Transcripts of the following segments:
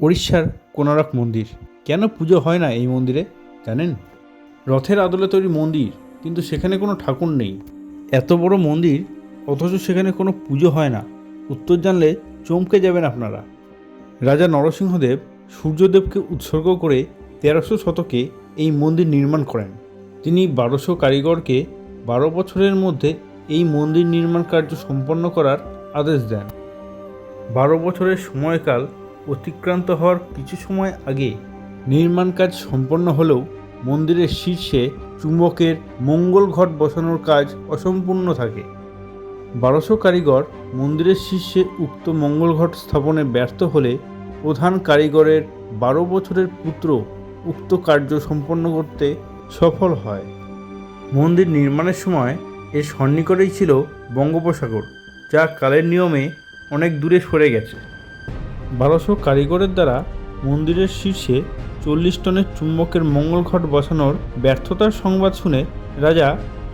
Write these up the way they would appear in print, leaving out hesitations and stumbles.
উড়িষ্যার কোনারক মন্দির। কেন পুজো হয় না এই মন্দিরে জানেন? রথের আদলে তৈরি মন্দির, কিন্তু সেখানে কোনো ঠাকুর নেই। এত বড় মন্দির, অথচ সেখানে কোনো পুজো হয় না। উত্তর জানলে চমকে যাবেন আপনারা। রাজা নরসিংহদেব সূর্যদেবকে উৎসর্গ করে ১৩০০ শতকে এই মন্দির নির্মাণ করেন। তিনি ১২০০ কারিগরকে ১২ বছরের মধ্যে এই মন্দির নির্মাণ কার্য সম্পন্ন করার আদেশ দেন। ১২ বছরের সময়কাল অতিক্রান্ত হওয়ার কিছু সময় আগে নির্মাণ কাজ সম্পন্ন হলেও মন্দিরের শীর্ষে চুম্বকের মঙ্গল ঘট বসানোর কাজ অসম্পূর্ণ থাকে। ১২০০ কারিগর মন্দিরের শীর্ষে উক্ত মঙ্গল ঘট স্থাপনে ব্যর্থ হলে প্রধান কারিগরের ১২ বছরের পুত্র উক্ত কার্য সম্পন্ন করতে সফল হয়। মন্দির নির্মাণের সময় এর সন্নিকটেই ছিল বঙ্গোপসাগর, যা কালের নিয়মে অনেক দূরে সরে গেছে। ১২০০ কারিগরের দ্বারা মন্দিরের শীর্ষে ৪০ টনের চুম্বকের মঙ্গল ঘট বসানোর ব্যর্থতার সংবাদ শুনে রাজা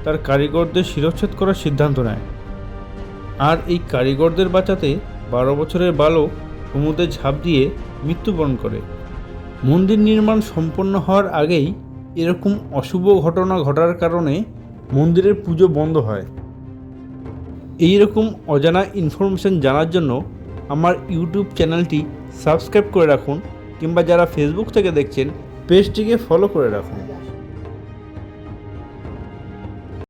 তার কারিগরদের শিরচ্ছেদ করার সিদ্ধান্ত নেয়। আর এই কারিগরদের বাঁচাতে ১২ বছরের বালক সমুদ্রে ঝাঁপ দিয়ে মৃত্যুবরণ করে। মন্দির নির্মাণ সম্পন্ন হওয়ার আগেই এরকম অশুভ ঘটনা ঘটার কারণে মন্দিরের পুজো বন্ধ হয়। এই রকম অজানা ইনফরমেশন জানার জন্য আমার ইউটিউব চ্যানেলটি সাবস্ক্রাইব করে রাখুন, কিংবা যারা ফেসবুক থেকে দেখছেন পেজটিকে ফলো করে রাখুন।